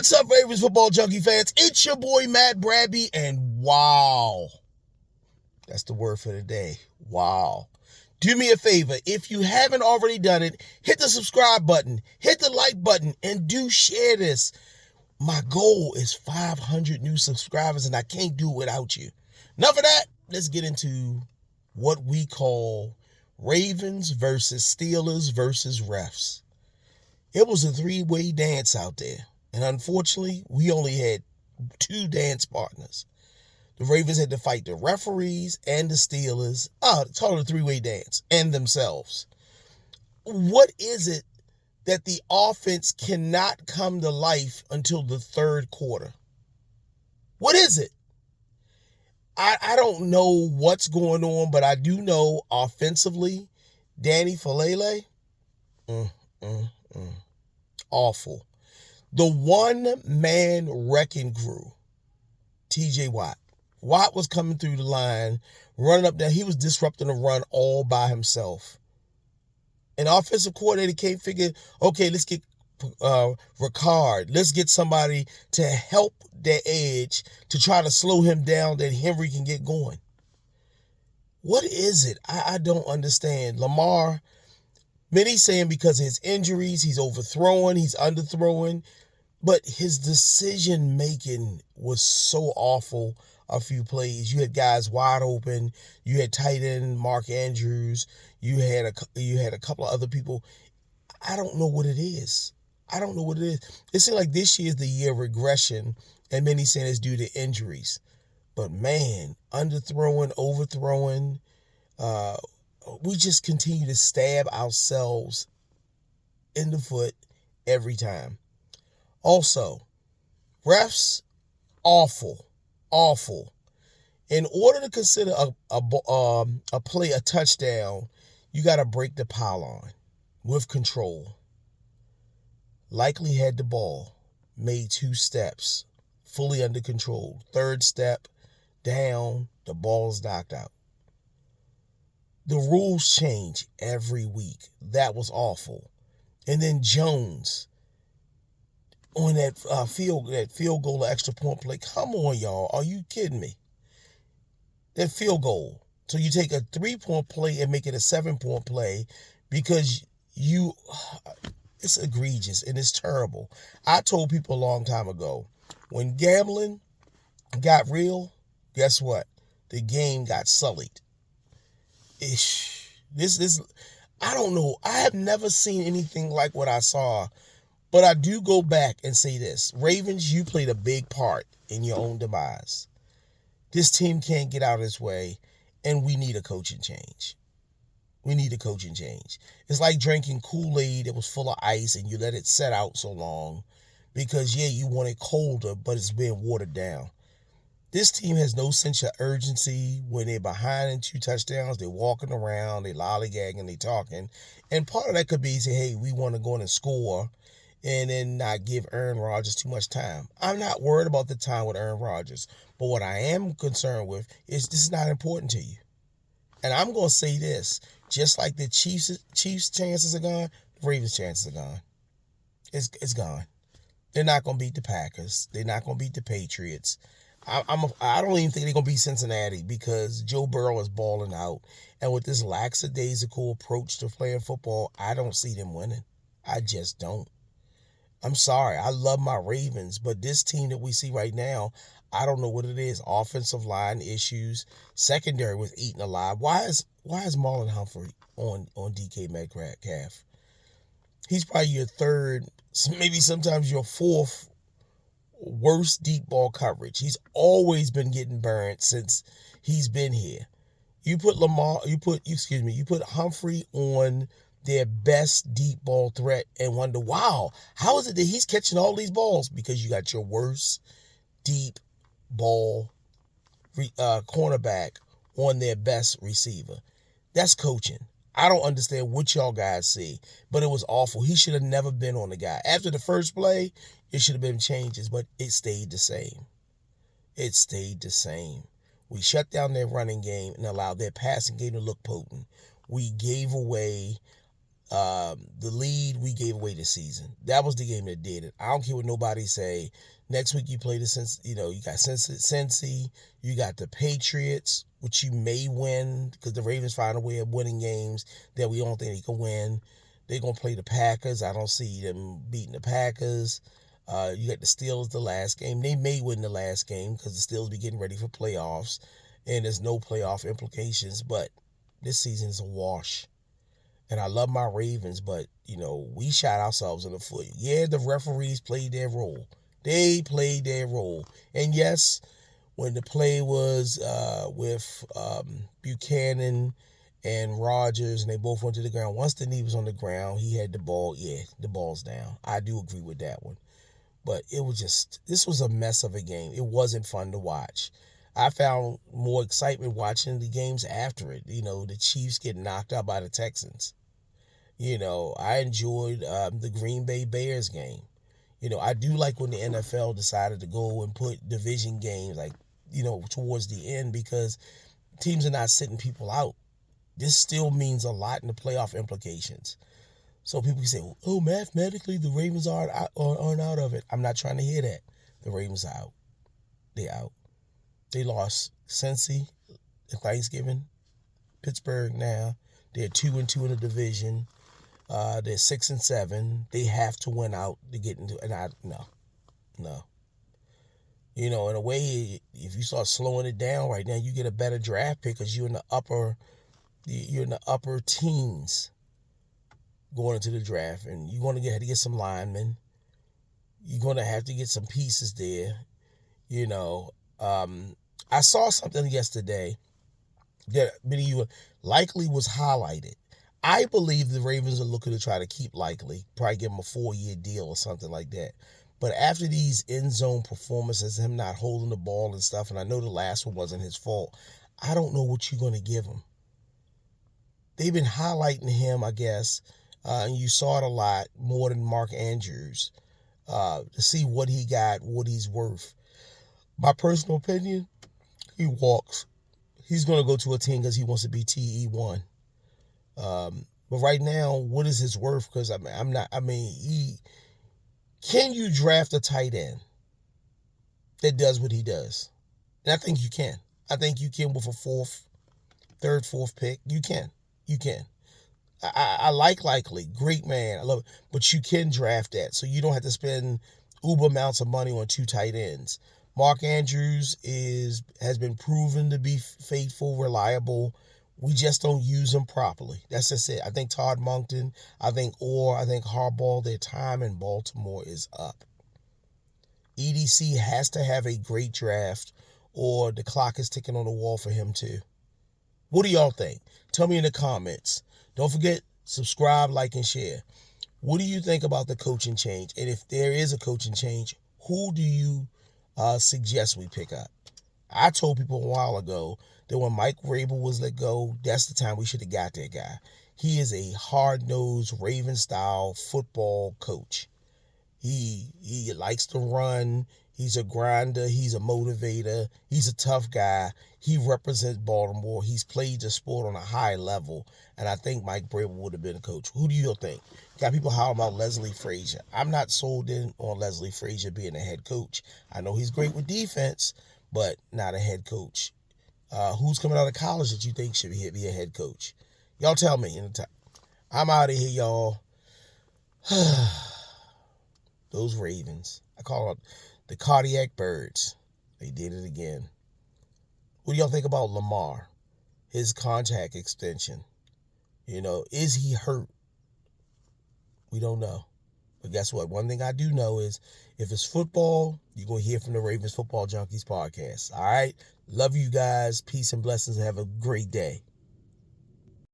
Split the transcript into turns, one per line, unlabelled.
What's up, Ravens football junkie fans? It's your boy Matt Bradby, and wow, that's the word for the day. Wow. Do me a favor, if you haven't already done it, hit the subscribe button, hit the like button, and do share this. My goal is 500 new subscribers, and I can't do it without you. Enough of that. Let's get into what we call Ravens versus Steelers versus refs. It was a three-way dance out there. And unfortunately, we only had two dance partners. The Ravens had to fight the referees and the Steelers. Total three-way dance. And themselves. What is it that the offense cannot come to life until the third quarter? What is it? I don't know what's going on, but I do know offensively, Danny Falele, awful. The one-man wrecking crew, TJ Watt. Watt was coming through the line, running up there. He was disrupting the run all by himself. An offensive coordinator can't figure, okay, let's get Ricard. Let's get somebody to help their edge to try to slow him down that Henry can get going. What is it? I don't understand. Lamar, many saying because of his injuries, he's overthrowing, he's underthrowing. But his decision-making was so awful a few plays. You had guys wide open. You had tight end Mark Andrews. You had a couple of other people. I don't know what it is. It seems like this year is the year of regression, and many saying it's due to injuries. But, man, underthrowing, overthrowing, we just continue to stab ourselves in the foot every time. Also, refs, awful. In order to consider a play a touchdown, you got to break the pylon with control. Likely had the ball, made 2 steps, fully under control. 3rd step, down, the ball's knocked out. The rules change every week. That was awful. And then Jones, on that field goal or extra point play. Come on, y'all. Are you kidding me? That field goal. So you take a 3-point play and make it a 7-point play because it's egregious and it's terrible. I told people a long time ago, when gambling got real, guess what? The game got sullied. I don't know. I have never seen anything like what I saw. But I do go back and say this. Ravens, you played a big part in your own demise. This team can't get out of its way, and we need a coaching change. It's like drinking Kool-Aid that was full of ice and you let it set out so long because, you want it colder, but it's being watered down. This team has no sense of urgency. When they're behind in 2 touchdowns, they're walking around, they're lollygagging, they're talking. And part of that could be say, hey, we want to go in and score and then not give Aaron Rodgers too much time. I'm not worried about the time with Aaron Rodgers. But what I am concerned with is this is not important to you. And I'm going to say this. Just like the Chiefs' chances are gone, the Ravens' chances are gone. It's gone. They're not going to beat the Packers. They're not going to beat the Patriots. I don't even think they're going to beat Cincinnati because Joe Burrow is balling out. And with this lackadaisical approach to playing football, I don't see them winning. I just don't. I'm sorry. I love my Ravens, but this team that we see right now, I don't know what it is. Offensive line issues. Secondary was eaten alive. Why is Marlon Humphrey on DK Metcalf? He's probably your 3rd, maybe sometimes your 4th worst deep ball coverage. He's always been getting burned since he's been here. You put Humphrey on their best deep ball threat and wonder, wow, how is it that he's catching all these balls? Because you got your worst deep ball cornerback on their best receiver. That's coaching. I don't understand what y'all guys see, but it was awful. He should have never been on the guy. After the first play, it should have been changes, but it stayed the same. We shut down their running game and allowed their passing game to look potent. We gave away The lead we gave away this season. That was the game that did it. I don't care what nobody say. Next week you play you got Cincy, you got the Patriots, which you may win because the Ravens find a way of winning games that we don't think they can win. They're gonna play the Packers. I don't see them beating the Packers. You got the Steelers the last game. They may win the last game because the Steelers be getting ready for playoffs, and there's no playoff implications. But this season is a wash. And I love my Ravens, but, we shot ourselves in the foot. Yeah, the referees played their role. They played their role. And yes, when the play was with Buchanan and Rodgers, and they both went to the ground, once the knee was on the ground, he had the ball. Yeah, the ball's down. I do agree with that one. But this was a mess of a game. It wasn't fun to watch. I found more excitement watching the games after it. The Chiefs get knocked out by the Texans. I enjoyed the Green Bay Bears game. I do like when the NFL decided to go and put division games towards the end because teams are not sitting people out. This still means a lot in the playoff implications. So people can say, oh, mathematically, the Ravens aren't out of it. I'm not trying to hear that. The Ravens are out. They're out. They lost Cincy at Thanksgiving. Pittsburgh now. They're 2-2 in the division. They're 6-7. They have to win out to get into. And no. In a way, if you start slowing it down right now, you get a better draft pick because you're in the upper teens going into the draft, and you're going to have to get some linemen. You're going to have to get some pieces there. I saw something yesterday that many of you likely was highlighted. I believe the Ravens are looking to try to keep Likely, probably give him a 4-year deal or something like that. But after these end zone performances, him not holding the ball and stuff, and I know the last one wasn't his fault, I don't know what you're going to give him. They've been highlighting him, I guess, and you saw it a lot more than Mark Andrews to see what he got, what he's worth. My personal opinion, he walks. He's going to go to a team because he wants to be TE1. But right now, what is his worth? Because can you draft a tight end that does what he does? And I think you can. I think you can with a third, fourth pick. You can. I like Likely. Great man. I love it. But you can draft that. So you don't have to spend uber amounts of money on 2 tight ends. Mark Andrews has been proven to be faithful, reliable. We just don't use him properly. That's just it. I think Todd Monken, I think Harbaugh, their time in Baltimore is up. EDC has to have a great draft or the clock is ticking on the wall for him too. What do y'all think? Tell me in the comments. Don't forget, subscribe, like, and share. What do you think about the coaching change? And if there is a coaching change, who do you suggest we pick up? I told people a while ago that when Mike Vrabel was let go, that's the time we should have got that guy. He is a hard-nosed, Raven-style football coach. He likes to run. He's a grinder. He's a motivator. He's a tough guy. He represents Baltimore. He's played the sport on a high level. And I think Mike Vrabel would have been a coach. Who do you think? Got people hollering about Leslie Frazier. I'm not sold in on Leslie Frazier being a head coach. I know he's great with defense, but not a head coach. Who's coming out of college that you think should be a head coach? Y'all tell me in the time. I'm out of here, y'all. Those Ravens. I call it the cardiac birds. They did it again. What do y'all think about Lamar? His contract extension. Is he hurt? We don't know. But guess what? One thing I do know is if it's football, you're going to hear from the Ravens Football Junkies podcast. All right? Love you guys. Peace and blessings. Have a great day.